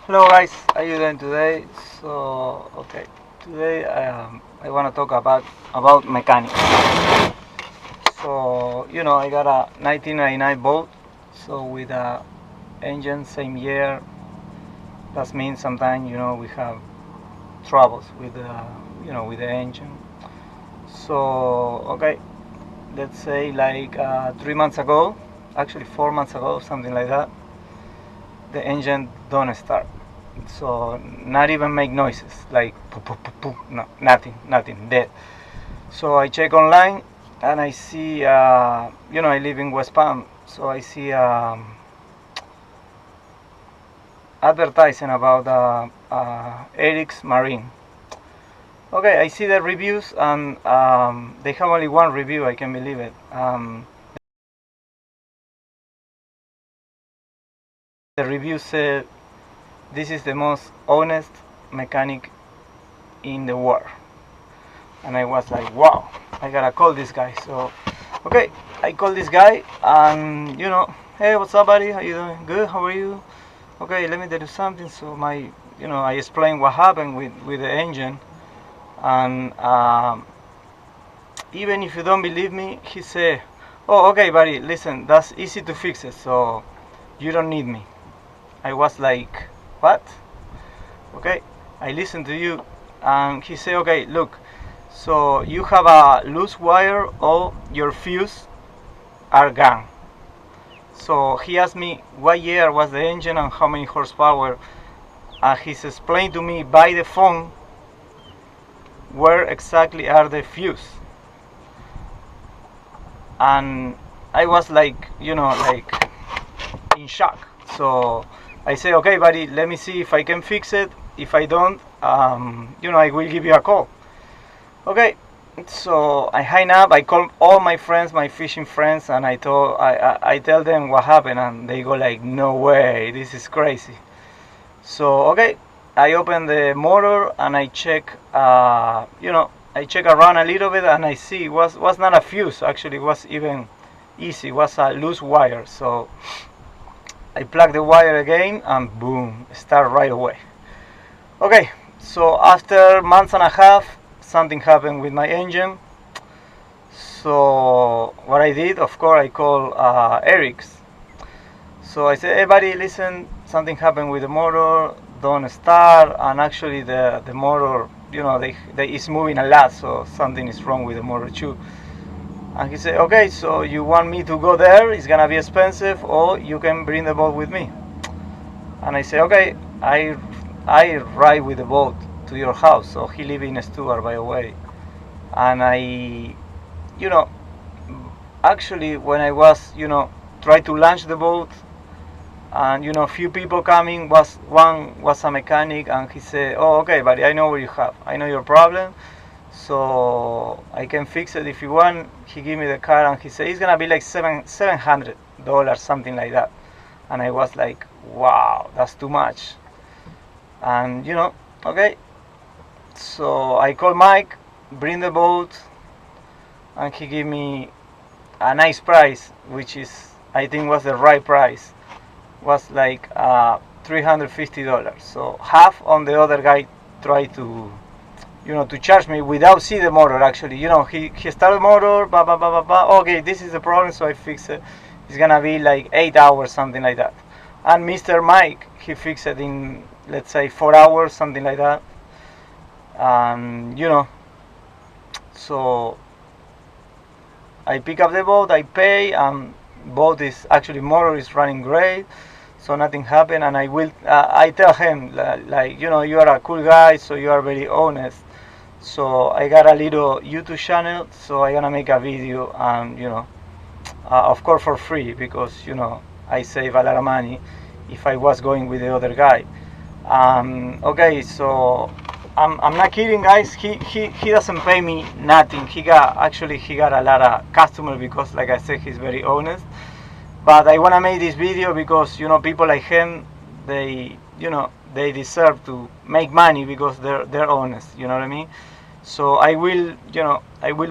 Hello guys, how you doing today? Today I want to talk about mechanics. I got a 1999 boat, so with a engine same year. That means sometimes we have troubles with the engine. So okay, let's say like 3 months ago, actually 4 months ago, something like that, the engine don't start. So not even make noises like poo, poo, poo, poo. No, nothing, dead. So I check online and I see, I live in West Palm, so I see advertising about Erik's Marine. Okay, I see the reviews and they have only one review. I can believe it. The review said this is the most honest mechanic in the world, and I was like, wow, I gotta call this guy. So okay, I call this guy and hey, what's up, buddy? How you doing? Good. How are you? Okay, let me tell you something. So I explained what happened with the engine, and even if you don't believe me, he said, oh, okay, buddy, listen, that's easy to fix it, so you don't need me. I was like, what? Okay, I listened to you, and he said, okay, look, so you have a loose wire or your fuse are gone. So he asked me what year was the engine and how many horsepower, and he's explained to me by the phone where exactly are the fuse. And I was like, like in shock. So I say, okay, buddy, let me see if I can fix it. If I don't, I will give you a call. Okay, so I hang up. I call all my friends, my fishing friends, and I tell them what happened, and they go like, no way, this is crazy. So okay, I open the motor and I check, I check around a little bit, and I see it was not a fuse. Actually, it was even easy. It was a loose wire. So I plug the wire again, and boom, start right away. Okay, so after months and a half, something happened with my engine. So what I did, of course, I called Eric's. So I said, hey buddy, listen, something happened with the motor, don't start, and actually the motor, it's moving a lot, so something is wrong with the motor too. And he said, okay, so you want me to go there, it's gonna be expensive, or you can bring the boat with me. And I said, okay, I ride with the boat to your house. So he lives in Stuart, by the way. And you know, actually, when I was, try to launch the boat, and few people coming, one was a mechanic, and he said, oh, okay, buddy, I know what you have. I know your problem, so I can fix it if you want. He gave me the car, and he said it's gonna be like $700, something like that. And I was like, wow, that's too much. And okay, so I called Mike, bring the boat, and he gave me a nice price, which is, I think, was the right price. Was like $350. So half on the other guy tried to charge me without see the motor. Actually, he started the motor, blah blah blah blah blah. Okay, this is the problem, so I fix it. It's gonna be like 8 hours, something like that. And Mr. Mike, he fixed it in, let's say, 4 hours, something like that. And so I pick up the boat, I pay, and boat is actually motor is running great, so nothing happened. And I tell him like, you are a cool guy, so you are very honest. So I got a little YouTube channel, so I gonna make a video, and of course for free, because I save a lot of money if I was going with the other guy. Okay, so I'm not kidding, guys. He doesn't pay me nothing. He got a lot of customers, because, like I said, he's very honest. But I wanna make this video because people like him, they deserve to make money because they're honest. You know what I mean? So I will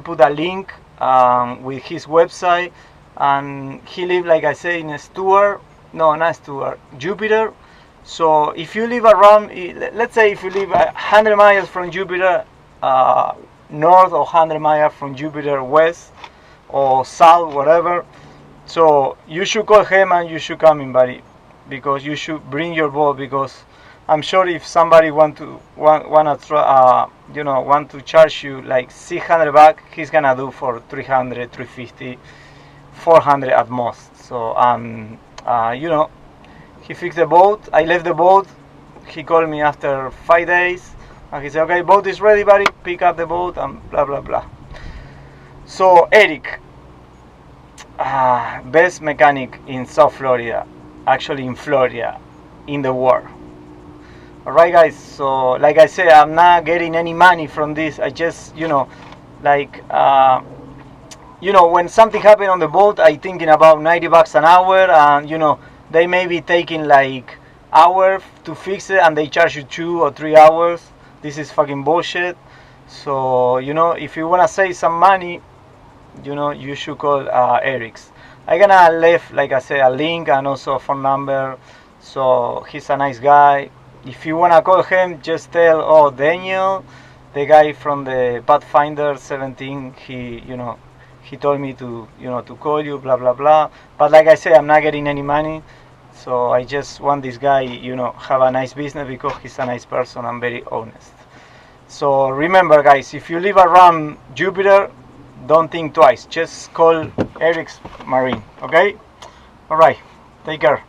put a link with his website, and he lives, like I say, in Stuart. No, not Stuart, Jupiter. So if you live around, let's say if you live 100 miles from Jupiter north, or 100 miles from Jupiter west or south, whatever, so you should call him and you should come in, buddy, because you should bring your boat, because I'm sure if somebody want to charge you like 600 bucks, he's gonna do for 300, 350, 400 at most. So he fixed the boat. I left the boat. He called me after 5 days and he said, okay, boat is ready, buddy, pick up the boat and blah blah blah. So Erik, best mechanic in South Florida, actually in Florida, in the world. Alright guys, so like I said, I'm not getting any money from this. I just, when something happened on the boat, I thinking about 90 bucks an hour, and they may be taking like hour to fix it and they charge you 2 or 3 hours. This is fucking bullshit. So if you wanna save some money, you should call Eric's. I'm gonna leave, like I said, a link and also a phone number. So he's a nice guy. If you wanna call him, just tell, oh, Daniel, the guy from the Pathfinder 17, he told me to call you, blah blah blah. But like I said, I'm not getting any money, so I just want this guy, have a nice business, because he's a nice person and very honest. So remember guys, if you live around Jupiter, don't think twice, just call Eric's Marine. Okay, all right, take care.